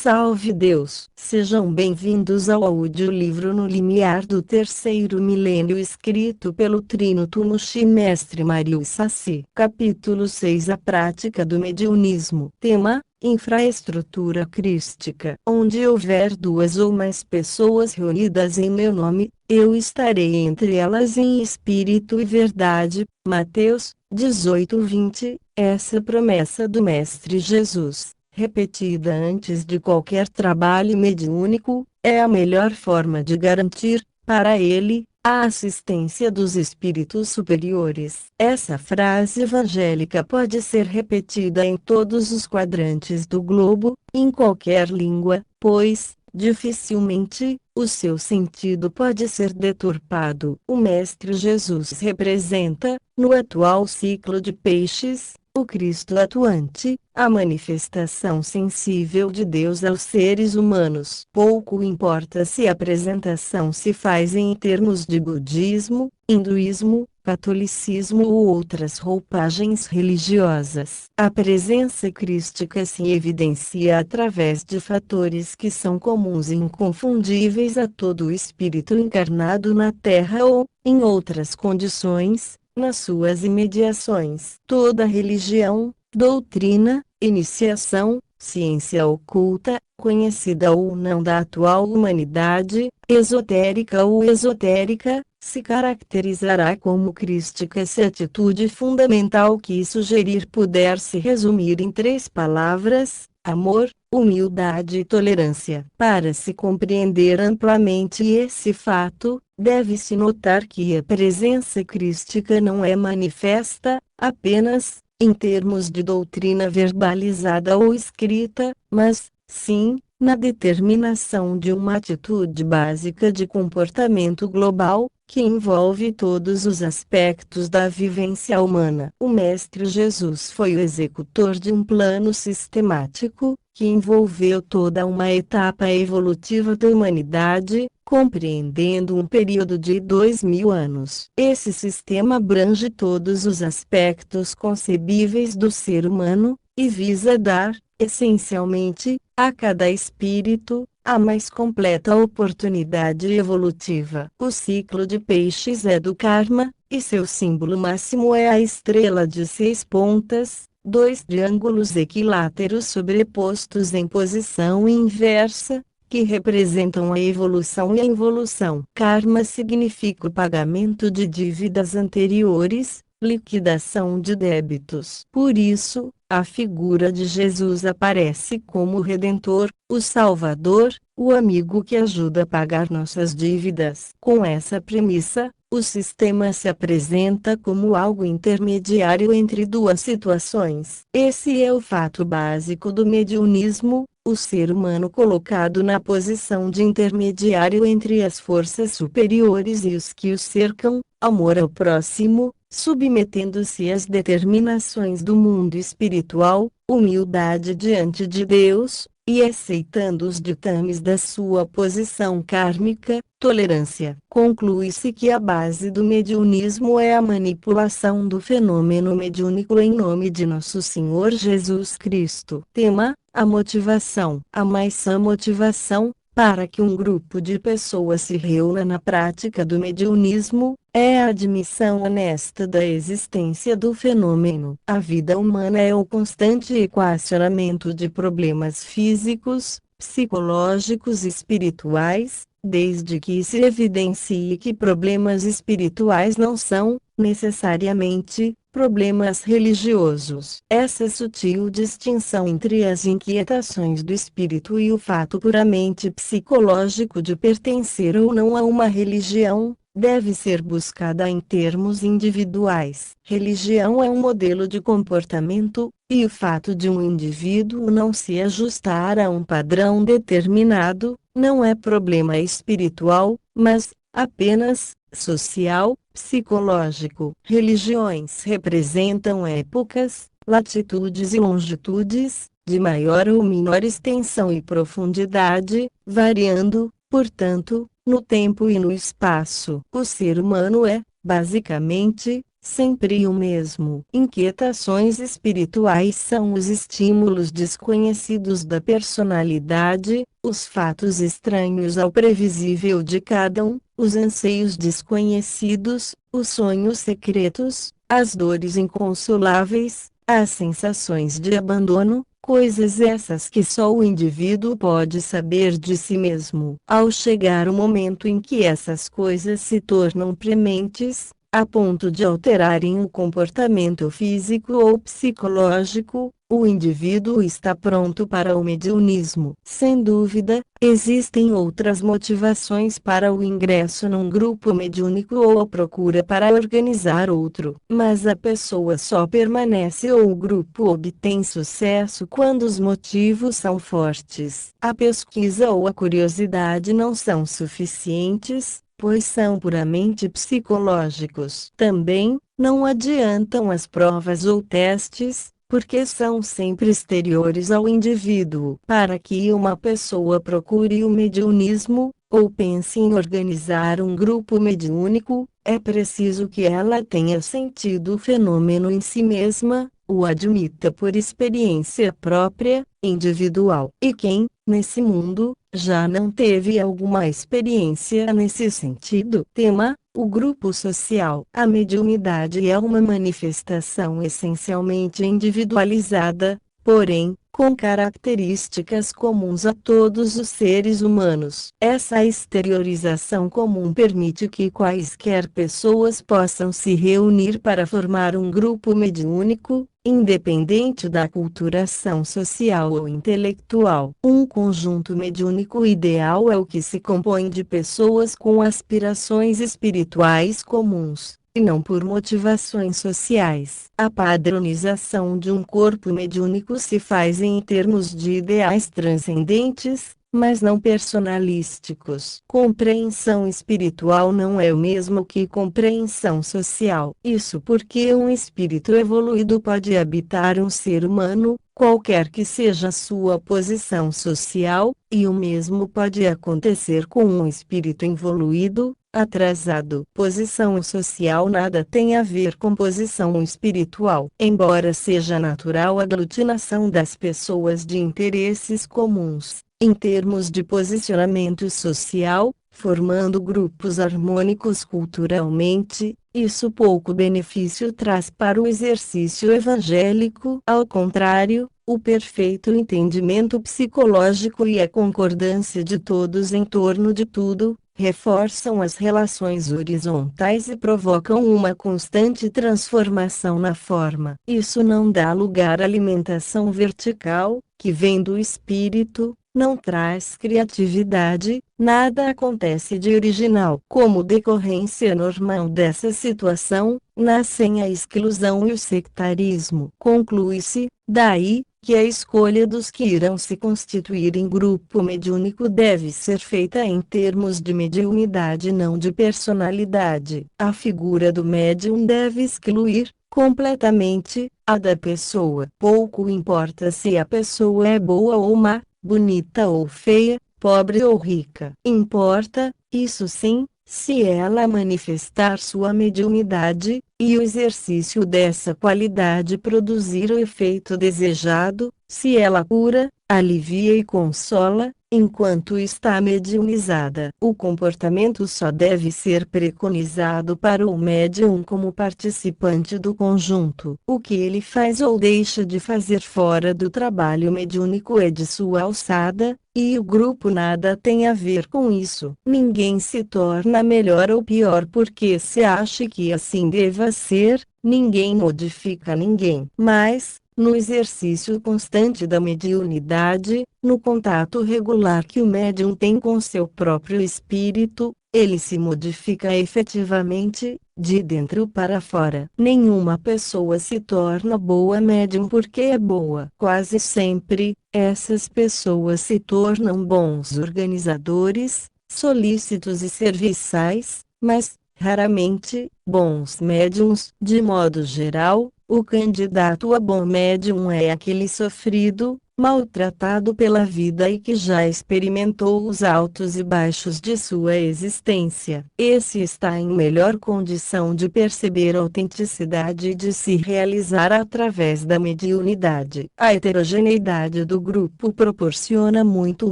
Salve Deus! Sejam bem-vindos ao audiolivro No Limiar do Terceiro Milênio, escrito pelo Trino Tumushi Mestre Mario Sassi. Capítulo 6: A Prática do Mediunismo. Tema: Infraestrutura crística. Onde houver duas ou mais pessoas reunidas em meu nome, eu estarei entre elas em espírito e verdade. Mateus 18:20. Essa promessa do Mestre Jesus, repetida antes de qualquer trabalho mediúnico, é a melhor forma de garantir, para ele, a assistência dos espíritos superiores. Essa frase evangélica pode ser repetida em todos os quadrantes do globo, em qualquer língua, pois, dificilmente, o seu sentido pode ser deturpado. O Mestre Jesus representa, no atual ciclo de peixes, o Cristo atuante, a manifestação sensível de Deus aos seres humanos. Pouco importa se a apresentação se faz em termos de budismo, hinduísmo, catolicismo ou outras roupagens religiosas. A presença crística se evidencia através de fatores que são comuns e inconfundíveis a todo o espírito encarnado na Terra ou, em outras condições, nas suas imediações. Toda religião, doutrina, iniciação, ciência oculta, conhecida ou não da atual humanidade, esotérica ou esotérica, se caracterizará como crística se a atitude fundamental que sugerir puder se resumir em 3 palavras: amor, humildade e tolerância. Para se compreender amplamente esse fato, deve-se notar que a presença crística não é manifesta, apenas, em termos de doutrina verbalizada ou escrita, mas, sim, na determinação de uma atitude básica de comportamento global, que envolve todos os aspectos da vivência humana. O Mestre Jesus foi o executor de um plano sistemático, que envolveu toda uma etapa evolutiva da humanidade, compreendendo um período de 2000 anos. Esse sistema abrange todos os aspectos concebíveis do ser humano, e visa dar, essencialmente, a cada espírito, a mais completa oportunidade evolutiva. O ciclo de peixes é do karma, e seu símbolo máximo é a estrela de 6 pontas, 2 triângulos equiláteros sobrepostos em posição inversa, que representam a evolução e a involução. Karma significa o pagamento de dívidas anteriores, liquidação de débitos. Por isso, a figura de Jesus aparece como o Redentor, o Salvador, o amigo que ajuda a pagar nossas dívidas. Com essa premissa, o sistema se apresenta como algo intermediário entre duas situações. Esse é o fato básico do mediunismo, o ser humano colocado na posição de intermediário entre as forças superiores e os que o cercam, amor ao próximo, submetendo-se às determinações do mundo espiritual, humildade diante de Deus, e aceitando os ditames da sua posição kármica, tolerância. Conclui-se que a base do mediunismo é a manipulação do fenômeno mediúnico em nome de Nosso Senhor Jesus Cristo. Tema: a motivação. A mais sã motivação, para que um grupo de pessoas se reúna na prática do mediunismo, é a admissão honesta da existência do fenômeno. A vida humana é o constante equacionamento de problemas físicos, psicológicos e espirituais, desde que se evidencie que problemas espirituais não são, necessariamente, problemas religiosos. Essa sutil distinção entre as inquietações do espírito e o fato puramente psicológico de pertencer ou não a uma religião, deve ser buscada em termos individuais. Religião é um modelo de comportamento, e o fato de um indivíduo não se ajustar a um padrão determinado, não é problema espiritual, mas, apenas, social, psicológico. Religiões representam épocas, latitudes e longitudes, de maior ou menor extensão e profundidade, variando, portanto, no tempo e no espaço. O ser humano é, basicamente, sempre o mesmo. Inquietações espirituais são os estímulos desconhecidos da personalidade, os fatos estranhos ao previsível de cada um, os anseios desconhecidos, os sonhos secretos, as dores inconsoláveis, as sensações de abandono, coisas essas que só o indivíduo pode saber de si mesmo. Ao chegar o momento em que essas coisas se tornam prementes, a ponto de alterarem o comportamento físico ou psicológico, o indivíduo está pronto para o mediunismo. Sem dúvida, existem outras motivações para o ingresso num grupo mediúnico ou a procura para organizar outro. Mas a pessoa só permanece ou o grupo obtém sucesso quando os motivos são fortes. A pesquisa ou a curiosidade não são suficientes, pois são puramente psicológicos. Também, não adiantam as provas ou testes, porque são sempre exteriores ao indivíduo. Para que uma pessoa procure o mediunismo, ou pense em organizar um grupo mediúnico, é preciso que ela tenha sentido o fenômeno em si mesma, o admita por experiência própria, individual. E quem, nesse mundo, já não teve alguma experiência nesse sentido? Tema: o grupo social. A mediunidade é uma manifestação essencialmente individualizada, porém, com características comuns a todos os seres humanos. Essa exteriorização comum permite que quaisquer pessoas possam se reunir para formar um grupo mediúnico, independente da aculturação social ou intelectual. Um conjunto mediúnico ideal é o que se compõe de pessoas com aspirações espirituais comuns, e não por motivações sociais. A padronização de um corpo mediúnico se faz em termos de ideais transcendentes, mas não personalísticos. Compreensão espiritual não é o mesmo que compreensão social. Isso porque um espírito evoluído pode habitar um ser humano, qualquer que seja a sua posição social, e o mesmo pode acontecer com um espírito evoluído, atrasado. Posição social nada tem a ver com posição espiritual. Embora seja natural a aglutinação das pessoas de interesses comuns, em termos de posicionamento social, formando grupos harmônicos culturalmente, isso pouco benefício traz para o exercício evangélico. Ao contrário, o perfeito entendimento psicológico e a concordância de todos em torno de tudo, reforçam as relações horizontais e provocam uma constante transformação na forma. Isso não dá lugar à alimentação vertical, que vem do espírito, não traz criatividade, nada acontece de original. Como decorrência normal dessa situação, nascem a exclusão e o sectarismo. Conclui-se, daí, que a escolha dos que irão se constituir em grupo mediúnico deve ser feita em termos de mediunidade, não de personalidade. A figura do médium deve excluir, completamente, a da pessoa. Pouco importa se a pessoa é boa ou má, bonita ou feia, pobre ou rica. Importa, isso sim, se ela manifestar sua mediunidade, e o exercício dessa qualidade produzir o efeito desejado, se ela cura, alivia e consola, enquanto está mediunizada. O comportamento só deve ser preconizado para o médium como participante do conjunto. O que ele faz ou deixa de fazer fora do trabalho mediúnico é de sua alçada, e o grupo nada tem a ver com isso. Ninguém se torna melhor ou pior porque se acha que assim deva ser, ninguém modifica ninguém. Mas, no exercício constante da mediunidade, no contato regular que o médium tem com seu próprio espírito, ele se modifica efetivamente, de dentro para fora. Nenhuma pessoa se torna boa médium porque é boa. Quase sempre, essas pessoas se tornam bons organizadores, solícitos e serviçais, mas, raramente, bons médiums. De modo geral, o candidato a bom médium é aquele sofrido, maltratado pela vida e que já experimentou os altos e baixos de sua existência. Esse está em melhor condição de perceber a autenticidade e de se realizar através da mediunidade. A heterogeneidade do grupo proporciona muito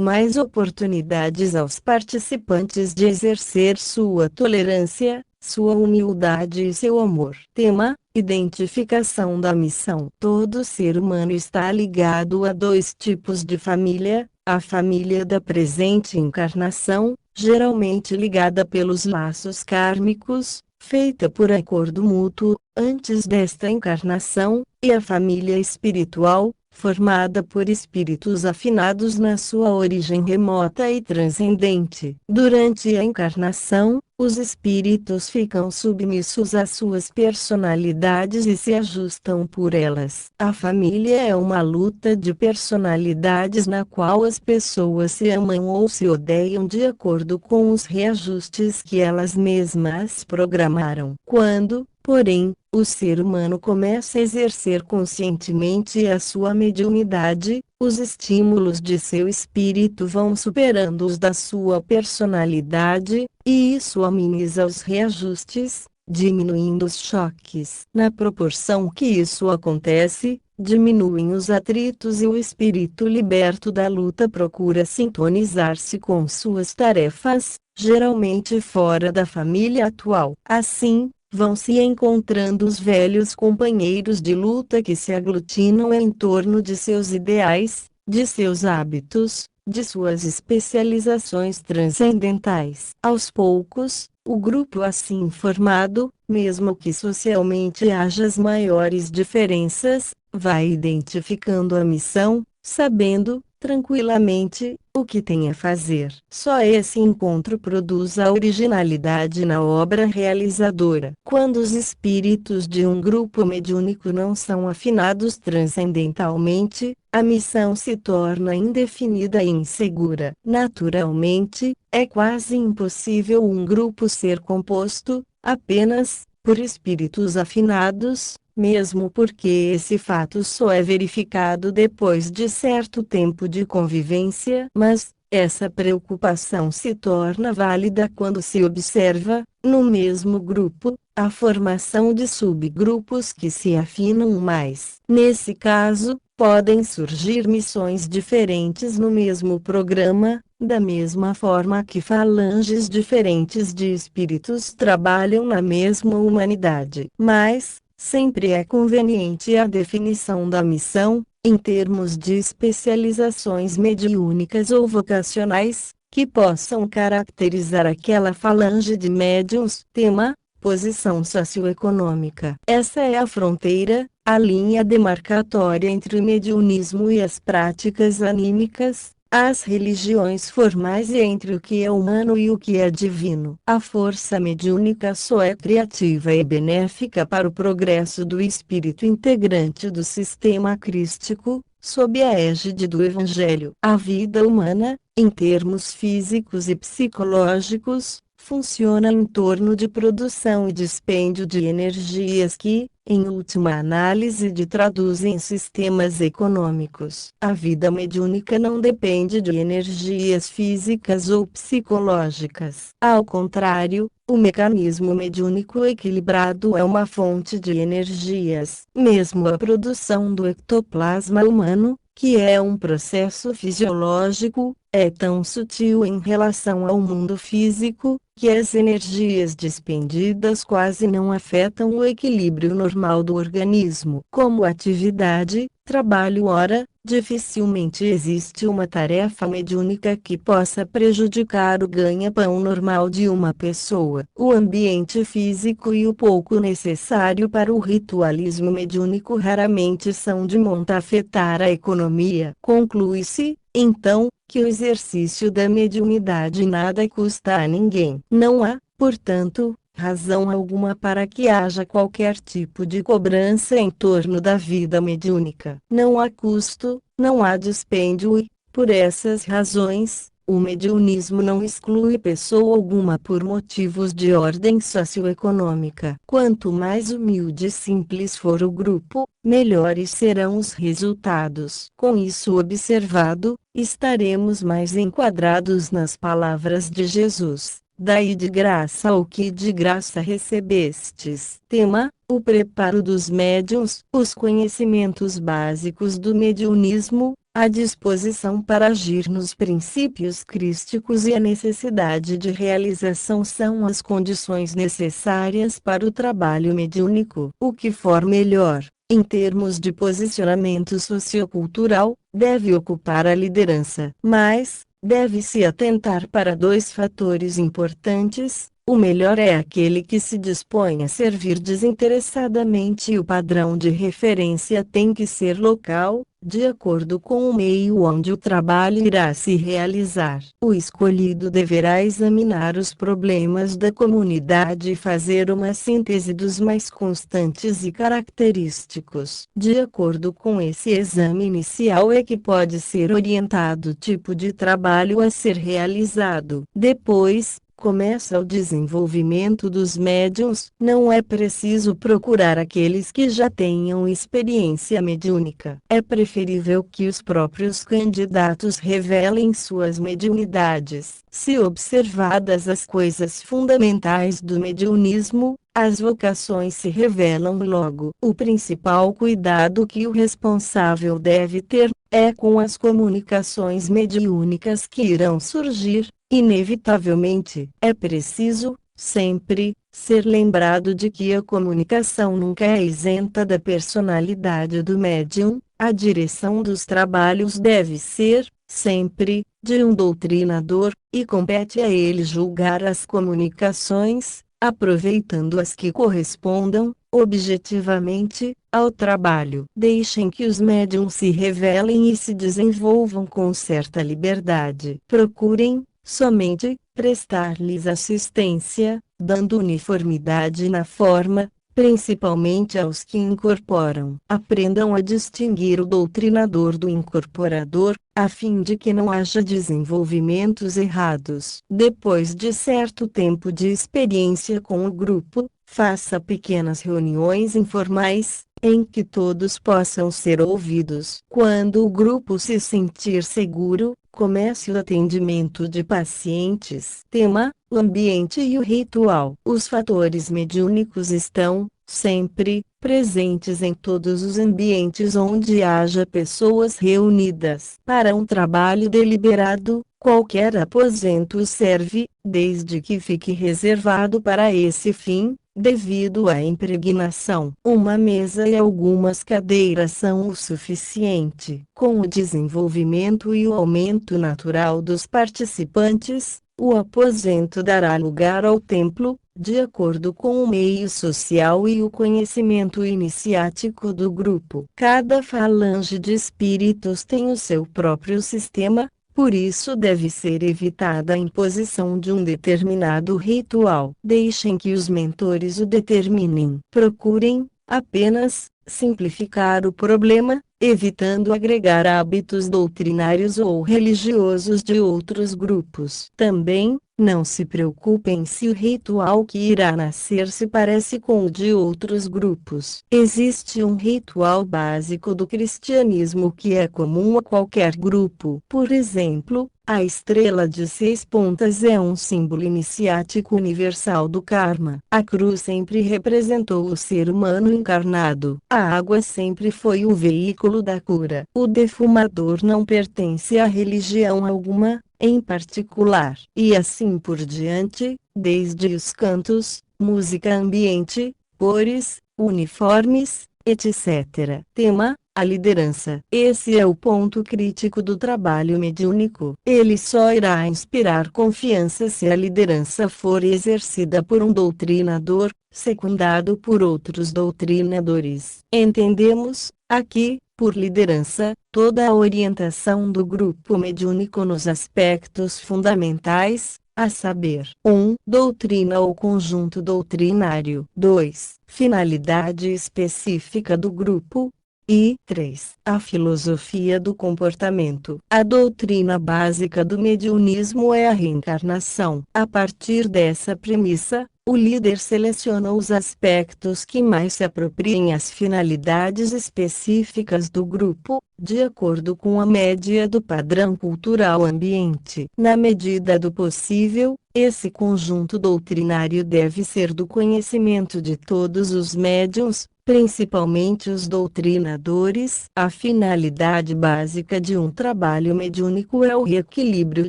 mais oportunidades aos participantes de exercer sua tolerância, sua humildade e seu amor. Tema: identificação da missão. Todo ser humano está ligado a dois tipos de família: a família da presente encarnação, geralmente ligada pelos laços kármicos, feita por acordo mútuo, antes desta encarnação, e a família espiritual, formada por espíritos afinados na sua origem remota e transcendente. Durante a encarnação, os espíritos ficam submissos às suas personalidades e se ajustam por elas. A família é uma luta de personalidades na qual as pessoas se amam ou se odeiam de acordo com os reajustes que elas mesmas programaram. Quando, porém, o ser humano começa a exercer conscientemente a sua mediunidade, os estímulos de seu espírito vão superando os da sua personalidade, e isso ameniza os reajustes, diminuindo os choques. Na proporção que isso acontece, diminuem os atritos e o espírito liberto da luta procura sintonizar-se com suas tarefas, geralmente fora da família atual. Assim, vão se encontrando os velhos companheiros de luta que se aglutinam em torno de seus ideais, de seus hábitos, de suas especializações transcendentais. Aos poucos, o grupo assim formado, mesmo que socialmente haja as maiores diferenças, vai identificando a missão, sabendo, tranquilamente, o que tem a fazer. Só esse encontro produz a originalidade na obra realizadora. Quando os espíritos de um grupo mediúnico não são afinados transcendentalmente, a missão se torna indefinida e insegura. Naturalmente, é quase impossível um grupo ser composto apenas por espíritos afinados, mesmo porque esse fato só é verificado depois de certo tempo de convivência. Mas essa preocupação se torna válida quando se observa, no mesmo grupo, a formação de subgrupos que se afinam mais. Nesse caso, podem surgir missões diferentes no mesmo programa, da mesma forma que falanges diferentes de espíritos trabalham na mesma humanidade. Mas, sempre é conveniente a definição da missão, em termos de especializações mediúnicas ou vocacionais, que possam caracterizar aquela falange de médiuns. Tema: posição socioeconômica. Essa é a fronteira, a linha demarcatória entre o mediunismo e as práticas anímicas, as religiões formais e entre o que é humano e o que é divino. A força mediúnica só é criativa e benéfica para o progresso do espírito integrante do sistema crístico, sob a égide do Evangelho. A vida humana, em termos físicos e psicológicos, funciona em torno de produção e dispêndio de energias que, em última análise, traduzem sistemas econômicos. A vida mediúnica não depende de energias físicas ou psicológicas. Ao contrário, o mecanismo mediúnico equilibrado é uma fonte de energias. Mesmo a produção do ectoplasma humano, que é um processo fisiológico, é tão sutil em relação ao mundo físico, que as energias despendidas quase não afetam o equilíbrio normal do organismo. Como atividade, trabalho ora, dificilmente existe uma tarefa mediúnica que possa prejudicar o ganha-pão normal de uma pessoa. O ambiente físico e o pouco necessário para o ritualismo mediúnico raramente são de monta afetar a economia. Conclui-se, então, que o exercício da mediunidade nada custa a ninguém. Não há, portanto, razão alguma para que haja qualquer tipo de cobrança em torno da vida mediúnica. Não há custo, não há dispêndio e, por essas razões, O mediunismo não exclui pessoa alguma por motivos de ordem socioeconômica. Quanto mais humilde e simples for o grupo, melhores serão os resultados. Com isso observado, estaremos mais enquadrados nas palavras de Jesus. Dai de graça o que de graça recebestes. Tema: o preparo dos médiuns, os conhecimentos básicos do mediunismo, a disposição para agir nos princípios crísticos e a necessidade de realização são as condições necessárias para o trabalho mediúnico. O que for melhor, em termos de posicionamento sociocultural, deve ocupar a liderança. Mas, deve-se atentar para dois fatores importantes. O melhor é aquele que se dispõe a servir desinteressadamente e o padrão de referência tem que ser local, de acordo com o meio onde o trabalho irá se realizar. O escolhido deverá examinar os problemas da comunidade e fazer uma síntese dos mais constantes e característicos. De acordo com esse exame inicial é que pode ser orientado o tipo de trabalho a ser realizado. Depois, começa o desenvolvimento dos médiuns. Não é preciso procurar aqueles que já tenham experiência mediúnica. É preferível que os próprios candidatos revelem suas mediunidades. Se observadas as coisas fundamentais do mediunismo, as vocações se revelam logo. O principal cuidado que o responsável deve ter é com as comunicações mediúnicas que irão surgir. Inevitavelmente, é preciso, sempre, ser lembrado de que a comunicação nunca é isenta da personalidade do médium. A direção dos trabalhos deve ser, sempre, de um doutrinador, e compete a ele julgar as comunicações, aproveitando as que correspondam, objetivamente, ao trabalho. Deixem que os médiums se revelem e se desenvolvam com certa liberdade. Procurem, somente, prestar-lhes assistência, dando uniformidade na forma, principalmente aos que incorporam. Aprendam a distinguir o doutrinador do incorporador, a fim de que não haja desenvolvimentos errados. Depois de certo tempo de experiência com o grupo, faça pequenas reuniões informais, em que todos possam ser ouvidos. Quando o grupo se sentir seguro, comece o atendimento de pacientes. Tema: o ambiente e o ritual. Os fatores mediúnicos estão, sempre, presentes em todos os ambientes onde haja pessoas reunidas. Para um trabalho deliberado, qualquer aposento serve, desde que fique reservado para esse fim. Devido à impregnação, uma mesa e algumas cadeiras são o suficiente. Com o desenvolvimento e o aumento natural dos participantes, o aposento dará lugar ao templo, de acordo com o meio social e o conhecimento iniciático do grupo. Cada falange de espíritos tem o seu próprio sistema. Por isso deve ser evitada a imposição de um determinado ritual. Deixem que os mentores o determinem. Procurem, apenas, simplificar o problema, evitando agregar hábitos doutrinários ou religiosos de outros grupos. Também, não se preocupem se o ritual que irá nascer se parece com o de outros grupos. Existe um ritual básico do cristianismo que é comum a qualquer grupo. Por exemplo, a estrela de 6 pontas é um símbolo iniciático universal do karma. A cruz sempre representou o ser humano encarnado. A água sempre foi o veículo da cura. O defumador não pertence a religião alguma, em particular. E assim por diante, desde os cantos, música ambiente, cores, uniformes, etc. Tema: a liderança. Esse é o ponto crítico do trabalho mediúnico. Ele só irá inspirar confiança se a liderança for exercida por um doutrinador, secundado por outros doutrinadores. Entendemos, aqui, por liderança, toda a orientação do grupo mediúnico nos aspectos fundamentais, a saber: 1. Doutrina ou conjunto doutrinário. 2. Finalidade específica do grupo. E 3. A filosofia do comportamento. A doutrina básica do mediunismo é a reencarnação. A partir dessa premissa, o líder seleciona os aspectos que mais se apropriem às finalidades específicas do grupo, de acordo com a média do padrão cultural ambiente. Na medida do possível, esse conjunto doutrinário deve ser do conhecimento de todos os médiuns, principalmente os doutrinadores. A finalidade básica de um trabalho mediúnico é o reequilíbrio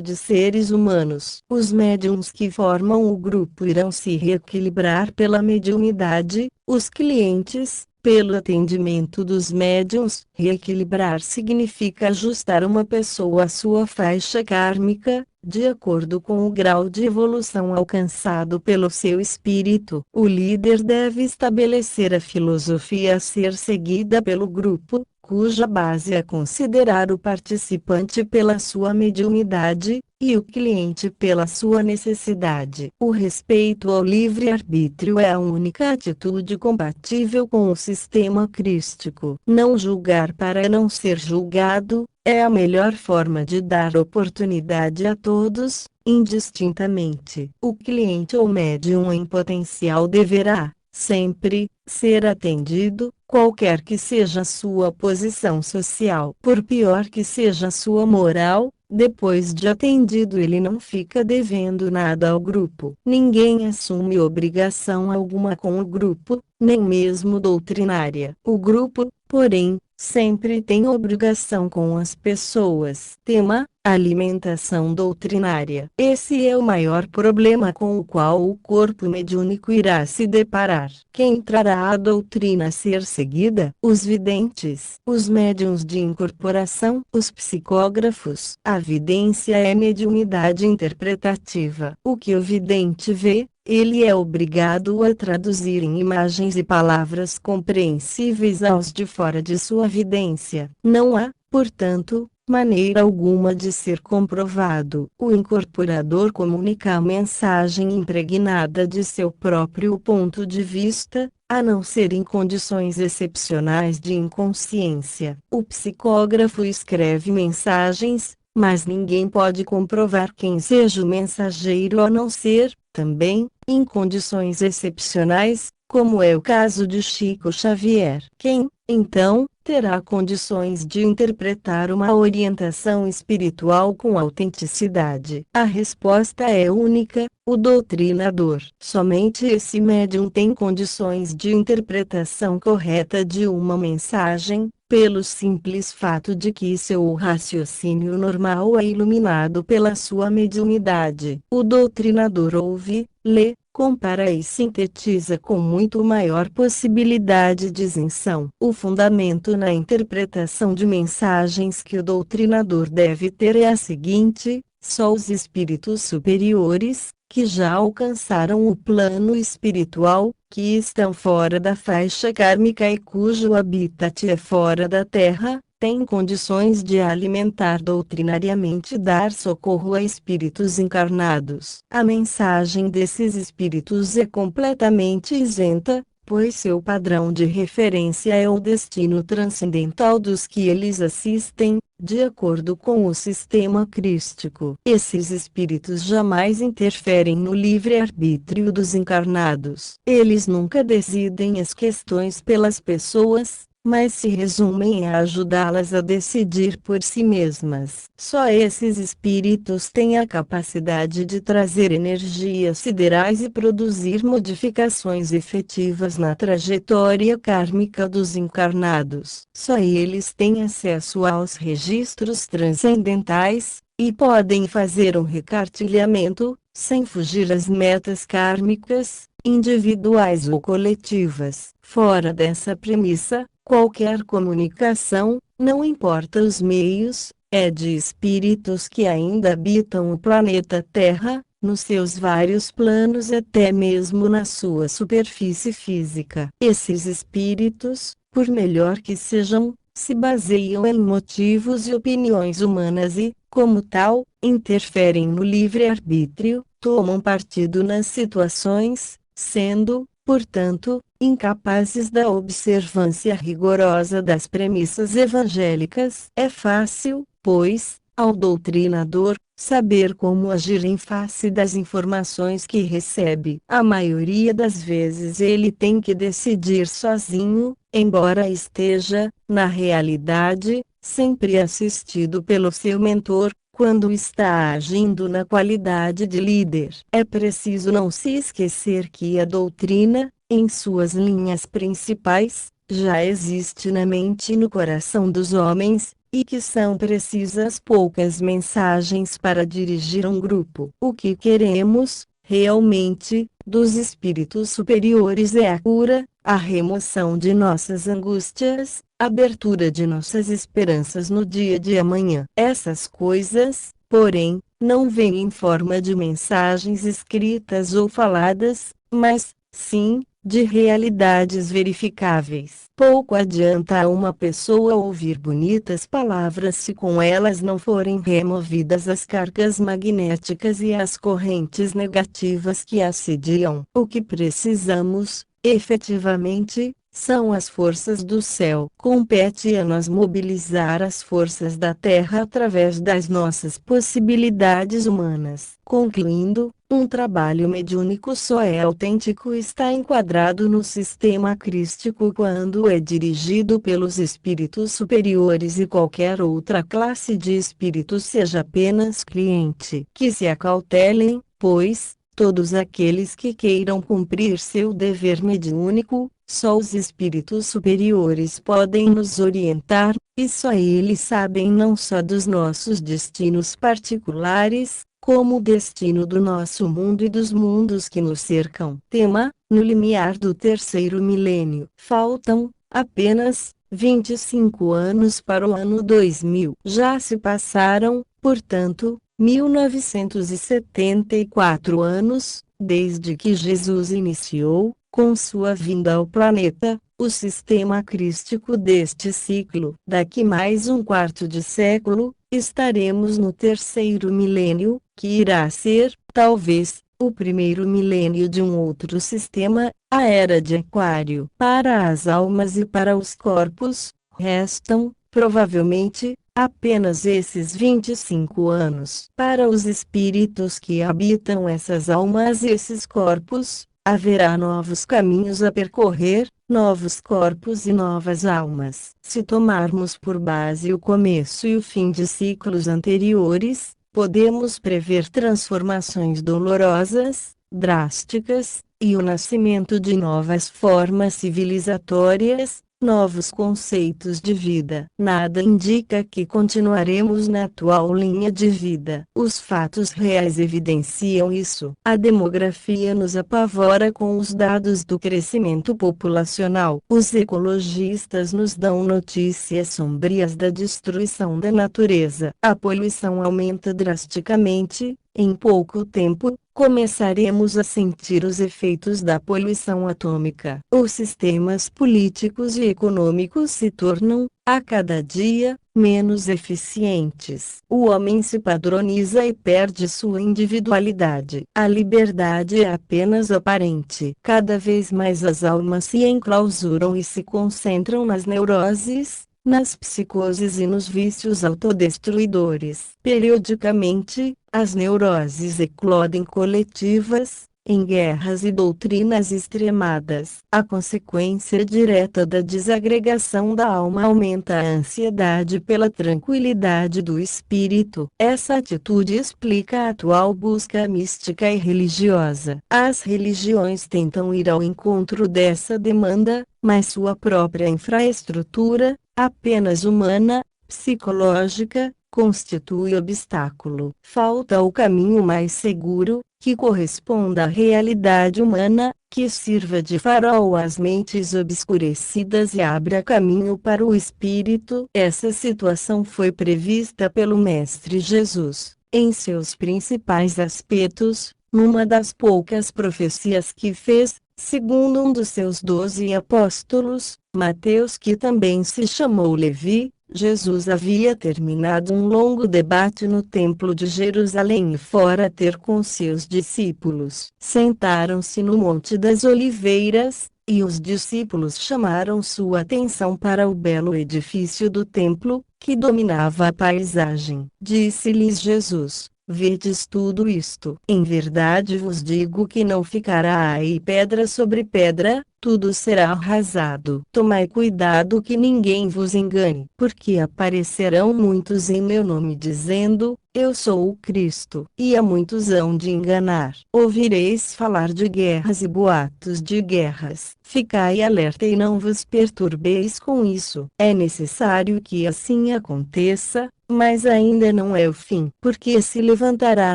de seres humanos. Os médiuns que formam o grupo irão se reequilibrar pela mediunidade, os clientes, pelo atendimento dos médiuns. Reequilibrar significa ajustar uma pessoa à sua faixa kármica, de acordo com o grau de evolução alcançado pelo seu espírito. O líder deve estabelecer a filosofia a ser seguida pelo grupo, cuja base é considerar o participante pela sua mediunidade, e o cliente pela sua necessidade. O respeito ao livre-arbítrio é a única atitude compatível com o sistema crístico. Não julgar para não ser julgado é a melhor forma de dar oportunidade a todos, indistintamente. O cliente ou médium em potencial deverá, sempre, ser atendido, qualquer que seja a sua posição social. Por pior que seja a sua moral, depois de atendido ele não fica devendo nada ao grupo. Ninguém assume obrigação alguma com o grupo, nem mesmo doutrinária. O grupo, porém, sempre tem obrigação com as pessoas. Tema: alimentação doutrinária. Esse é o maior problema com o qual o corpo mediúnico irá se deparar. Quem trará a doutrina a ser seguida? Os videntes, os médiuns de incorporação, os psicógrafos. A vidência é mediunidade interpretativa. O que o vidente vê, ele é obrigado a traduzir em imagens e palavras compreensíveis aos de fora de sua vidência. Não há, portanto, maneira alguma de ser comprovado. O incorporador comunica a mensagem impregnada de seu próprio ponto de vista, a não ser em condições excepcionais de inconsciência. O psicógrafo escreve mensagens, mas ninguém pode comprovar quem seja o mensageiro a não ser, também, em condições excepcionais, como é o caso de Chico Xavier. Quem, então, terá condições de interpretar uma orientação espiritual com autenticidade? A resposta é única: o doutrinador. Somente esse médium tem condições de interpretação correta de uma mensagem, pelo simples fato de que seu raciocínio normal é iluminado pela sua mediunidade. O doutrinador ouve, lê, compara e sintetiza com muito maior possibilidade de isenção. O fundamento na interpretação de mensagens que o doutrinador deve ter é a seguinte: só os espíritos superiores, que já alcançaram o plano espiritual, que estão fora da faixa kármica e cujo habitat é fora da Terra, têm condições de alimentar doutrinariamente e dar socorro a espíritos encarnados. A mensagem desses espíritos é completamente isenta, pois seu padrão de referência é o destino transcendental dos que eles assistem, de acordo com o sistema crístico. Esses espíritos jamais interferem no livre-arbítrio dos encarnados. Eles nunca decidem as questões pelas pessoas, mas se resumem a ajudá-las a decidir por si mesmas. Só esses espíritos têm a capacidade de trazer energias siderais e produzir modificações efetivas na trajetória kármica dos encarnados. Só eles têm acesso aos registros transcendentais, e podem fazer um recartilhamento, sem fugir às metas kármicas, individuais ou coletivas. Fora dessa premissa, qualquer comunicação, não importa os meios, é de espíritos que ainda habitam o planeta Terra, nos seus vários planos e até mesmo na sua superfície física. Esses espíritos, por melhor que sejam, se baseiam em motivos e opiniões humanas e, como tal, interferem no livre-arbítrio, tomam partido nas situações, sendo, portanto, incapazes da observância rigorosa das premissas evangélicas. É fácil, pois, ao doutrinador, saber como agir em face das informações que recebe. A maioria das vezes ele tem que decidir sozinho, embora esteja, na realidade, sempre assistido pelo seu mentor, quando está agindo na qualidade de líder. É preciso não se esquecer que a doutrina, em suas linhas principais, já existe na mente e no coração dos homens, e que são precisas poucas mensagens para dirigir um grupo. O que queremos, realmente, dos espíritos superiores é a cura, a remoção de nossas angústias, a abertura de nossas esperanças no dia de amanhã. Essas coisas, porém, não vêm em forma de mensagens escritas ou faladas, mas, sim, de realidades verificáveis. Pouco adianta a uma pessoa ouvir bonitas palavras se com elas não forem removidas as cargas magnéticas e as correntes negativas que assediam. O que precisamos, efetivamente, são as forças do céu. Compete a nós mobilizar as forças da terra através das nossas possibilidades humanas. Concluindo, um trabalho mediúnico só é autêntico e está enquadrado no sistema crístico quando é dirigido pelos espíritos superiores e qualquer outra classe de espíritos seja apenas cliente. Que se acautelem, pois, todos aqueles que queiram cumprir seu dever mediúnico. Só os espíritos superiores podem nos orientar, e só eles sabem não só dos nossos destinos particulares, como o destino do nosso mundo e dos mundos que nos cercam. Tema: no limiar do terceiro milênio. Faltam, apenas, 25 anos para o ano 2000. Já se passaram, portanto, 1974 anos, desde que Jesus iniciou, com sua vinda ao planeta, o sistema crístico deste ciclo. Daqui mais um quarto de século, estaremos no terceiro milênio, que irá ser, talvez, o primeiro milênio de um outro sistema, a Era de Aquário. Para as almas e para os corpos, restam, provavelmente, apenas esses 25 anos. Para os espíritos que habitam essas almas e esses corpos, haverá novos caminhos a percorrer, novos corpos e novas almas. Se tomarmos por base o começo e o fim de ciclos anteriores, podemos prever transformações dolorosas, drásticas, e o nascimento de novas formas civilizatórias, novos conceitos de vida. Nada indica que continuaremos na atual linha de vida. Os fatos reais evidenciam isso. A demografia nos apavora com os dados do crescimento populacional. Os ecologistas nos dão notícias sombrias da destruição da natureza. A poluição aumenta drasticamente. Em pouco tempo, começaremos a sentir os efeitos da poluição atômica. Os sistemas políticos e econômicos se tornam, a cada dia, menos eficientes. O homem se padroniza e perde sua individualidade. A liberdade é apenas aparente. Cada vez mais as almas se enclausuram e se concentram nas neuroses, nas psicoses e nos vícios autodestruidores. Periodicamente, as neuroses eclodem coletivas, em guerras e doutrinas extremadas. A consequência direta da desagregação da alma aumenta a ansiedade pela tranquilidade do espírito. Essa atitude explica a atual busca mística e religiosa. As religiões tentam ir ao encontro dessa demanda, mas sua própria infraestrutura, apenas humana, psicológica, constitui obstáculo. Falta o caminho mais seguro, que corresponda à realidade humana, que sirva de farol às mentes obscurecidas e abra caminho para o espírito. Essa situação foi prevista pelo Mestre Jesus, em seus principais aspectos, numa das poucas profecias que fez, segundo um dos seus 12 apóstolos, Mateus, que também se chamou Levi. Jesus havia terminado um longo debate no Templo de Jerusalém e fora ter com seus discípulos. Sentaram-se no Monte das Oliveiras, e os discípulos chamaram sua atenção para o belo edifício do templo, que dominava a paisagem. Disse-lhes Jesus: Vedes tudo isto? Em verdade vos digo que não ficará aí pedra sobre pedra, tudo será arrasado. Tomai cuidado que ninguém vos engane, porque aparecerão muitos em meu nome dizendo: Eu sou o Cristo, e a muitos hão de enganar. Ouvireis falar de guerras e boatos de guerras. Ficai alerta e não vos perturbeis com isso. É necessário que assim aconteça, mas ainda não é o fim, porque se levantará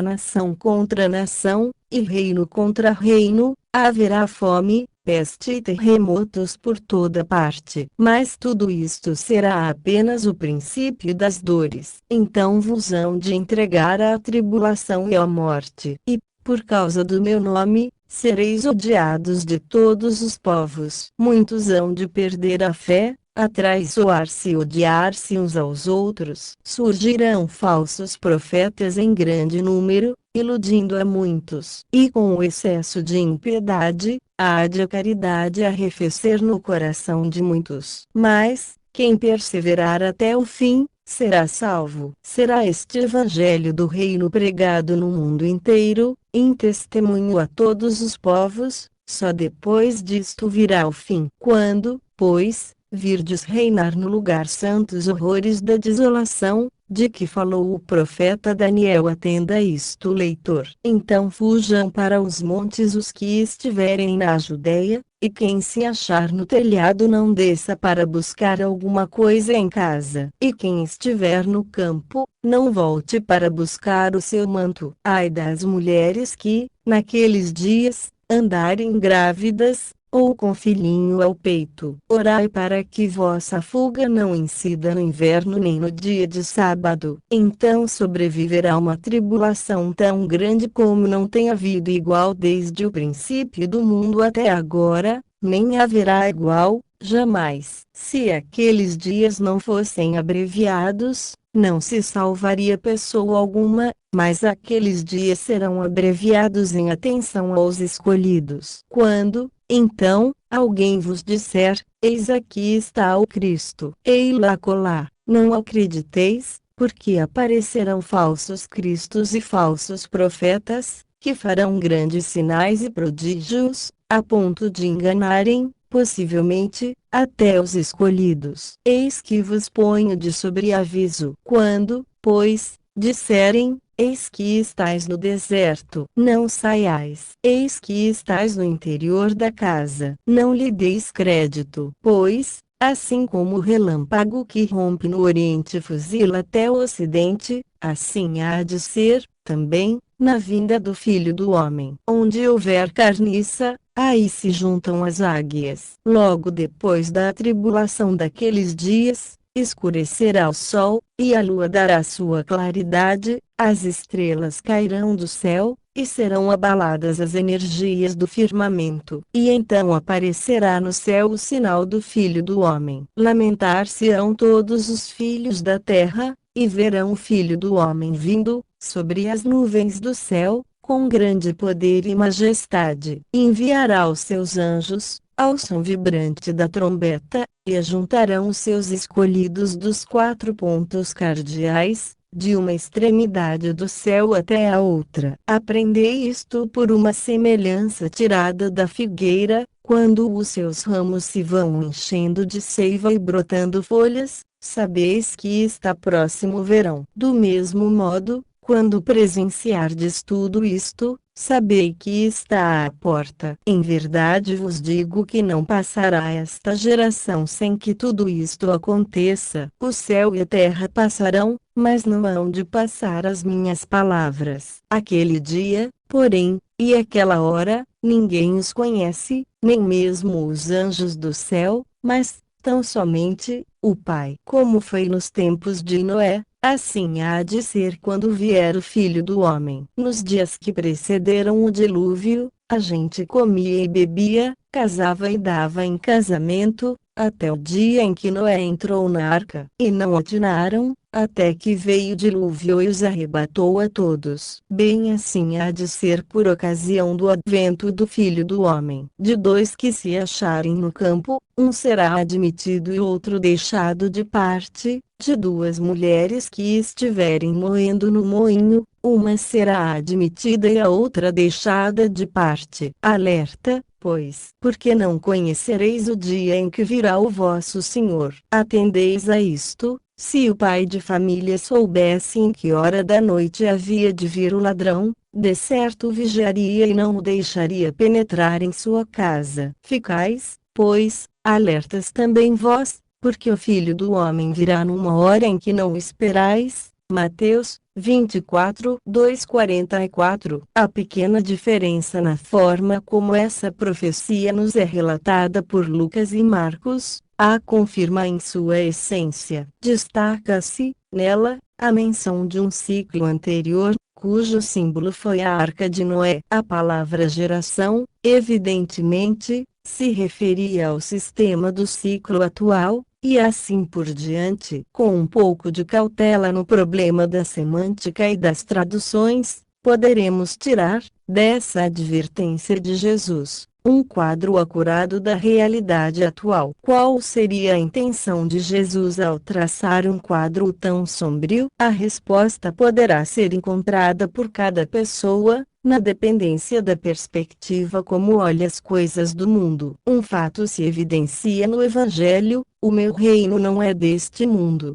nação contra nação, e reino contra reino, haverá fome, peste e terremotos por toda parte. Mas tudo isto será apenas o princípio das dores. Então vos hão de entregar à tribulação e à morte, e, por causa do meu nome, sereis odiados de todos os povos. Muitos hão de perder a fé, atraiçoar-se e odiar-se uns aos outros. Surgirão falsos profetas em grande número, iludindo a muitos. E com o excesso de impiedade, há de a caridade arrefecer no coração de muitos. Mas, quem perseverar até o fim, será salvo. Será este evangelho do reino pregado no mundo inteiro, em testemunho a todos os povos, só depois disto virá o fim. Quando, pois, virdes reinar no lugar santo os horrores da desolação, de que falou o profeta Daniel, atenda isto, leitor. Então fujam para os montes os que estiverem na Judeia, e quem se achar no telhado não desça para buscar alguma coisa em casa. E quem estiver no campo, não volte para buscar o seu manto. Ai das mulheres que, naqueles dias, andarem grávidas, ou com filhinho ao peito. Orai para que vossa fuga não incida no inverno nem no dia de sábado. Então sobreviverá uma tribulação tão grande como não tem havido igual desde o princípio do mundo até agora, nem haverá igual, jamais. Se aqueles dias não fossem abreviados, não se salvaria pessoa alguma, mas aqueles dias serão abreviados em atenção aos escolhidos. Quando, então, alguém vos disser: Eis aqui está o Cristo, ei-lo acolá, não acrediteis, porque aparecerão falsos cristos e falsos profetas, que farão grandes sinais e prodígios, a ponto de enganarem, possivelmente, até os escolhidos. Eis que vos ponho de sobreaviso. Quando, pois, disserem: Eis que estais no deserto, não saiais. Eis que estais no interior da casa, não lhe deis crédito. Pois, assim como o relâmpago que rompe no oriente e fuzila até o ocidente, assim há de ser, também, na vinda do Filho do Homem. Onde houver carniça, aí se juntam as águias. Logo depois da tribulação daqueles dias, escurecerá o sol, e a lua dará sua claridade, as estrelas cairão do céu, e serão abaladas as energias do firmamento. E então aparecerá no céu o sinal do Filho do Homem. Lamentar-se-ão todos os filhos da terra, e verão o Filho do Homem vindo, sobre as nuvens do céu, com grande poder e majestade. Enviará os seus anjos, ao som vibrante da trombeta, e ajuntarão os seus escolhidos dos 4 pontos cardeais, de uma extremidade do céu até a outra. Aprendei isto por uma semelhança tirada da figueira: quando os seus ramos se vão enchendo de seiva e brotando folhas, sabeis que está próximo o verão. Do mesmo modo, quando presenciardes tudo isto, sabei que está à porta. Em verdade vos digo que não passará esta geração sem que tudo isto aconteça. O céu e a terra passarão, mas não hão de passar as minhas palavras. Aquele dia, porém, e aquela hora, ninguém os conhece, nem mesmo os anjos do céu, mas, tão somente, o Pai. Como foi nos tempos de Noé, assim há de ser quando vier o Filho do Homem. Nos dias que precederam o dilúvio, a gente comia e bebia, casava e dava em casamento, até o dia em que Noé entrou na arca. E não atinaram, até que veio o dilúvio e os arrebatou a todos. Bem assim há de ser por ocasião do advento do Filho do Homem. De dois que se acharem no campo, um será admitido e outro deixado de parte. De duas mulheres que estiverem moendo no moinho, uma será admitida e a outra deixada de parte. Alerta, pois, porque não conhecereis o dia em que virá o vosso Senhor. Atendeis a isto. Se o pai de família soubesse em que hora da noite havia de vir o ladrão, de certo vigiaria e não o deixaria penetrar em sua casa. Ficais, pois, alertas também vós, porque o Filho do Homem virá numa hora em que não esperais. Mateus 24, 2:44. A pequena diferença na forma como essa profecia nos é relatada por Lucas e Marcos, a confirma em sua essência. Destaca-se, nela, a menção de um ciclo anterior, cujo símbolo foi a Arca de Noé. A palavra geração, evidentemente, se referia ao sistema do ciclo atual, e assim por diante. Com um pouco de cautela no problema da semântica e das traduções, poderemos tirar, dessa advertência de Jesus, um quadro acurado da realidade atual. Qual seria a intenção de Jesus ao traçar um quadro tão sombrio? A resposta poderá ser encontrada por cada pessoa, na dependência da perspectiva como olha as coisas do mundo. Um fato se evidencia no Evangelho: o meu reino não é deste mundo.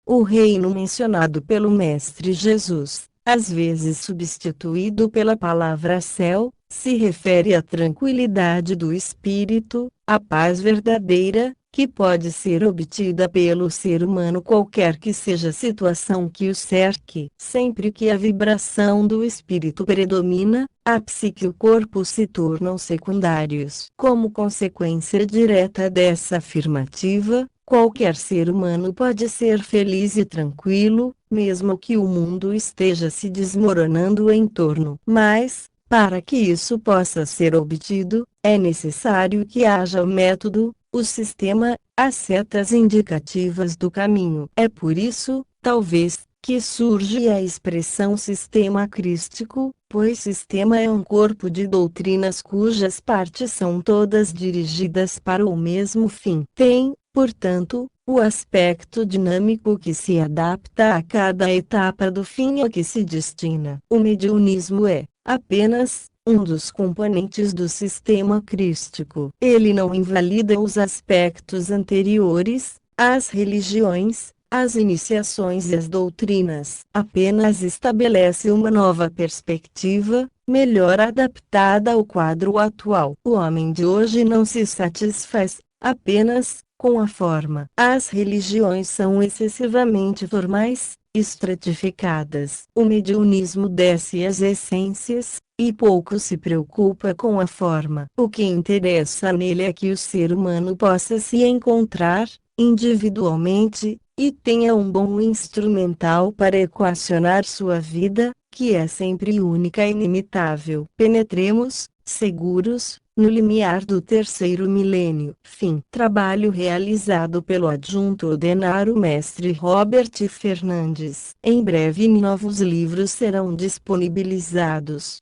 O reino mencionado pelo Mestre Jesus, às vezes substituído pela palavra céu, se refere à tranquilidade do espírito, à paz verdadeira, que pode ser obtida pelo ser humano qualquer que seja a situação que o cerque. Sempre que a vibração do espírito predomina, a psique e o corpo se tornam secundários. Como consequência direta dessa afirmativa, qualquer ser humano pode ser feliz e tranquilo, mesmo que o mundo esteja se desmoronando em torno. Mas, para que isso possa ser obtido, é necessário que haja o método, o sistema, as setas indicativas do caminho. É por isso, talvez, que surge a expressão sistema crístico, pois sistema é um corpo de doutrinas cujas partes são todas dirigidas para o mesmo fim. Tem, portanto, o aspecto dinâmico que se adapta a cada etapa do fim a que se destina. O mediunismo é, apenas, um dos componentes do sistema crístico. Ele não invalida os aspectos anteriores, as religiões, as iniciações e as doutrinas. Apenas estabelece uma nova perspectiva, melhor adaptada ao quadro atual. O homem de hoje não se satisfaz apenas com a forma. As religiões são excessivamente formais, estratificadas. O mediunismo desce às essências, e pouco se preocupa com a forma. O que interessa nele é que o ser humano possa se encontrar, individualmente, e tenha um bom instrumental para equacionar sua vida, que é sempre única e inimitável. Penetremos, seguros, no limiar do terceiro milênio. Fim. Trabalho realizado pelo adjunto ordenaro mestre Robert Fernandes. Em breve novos livros serão disponibilizados.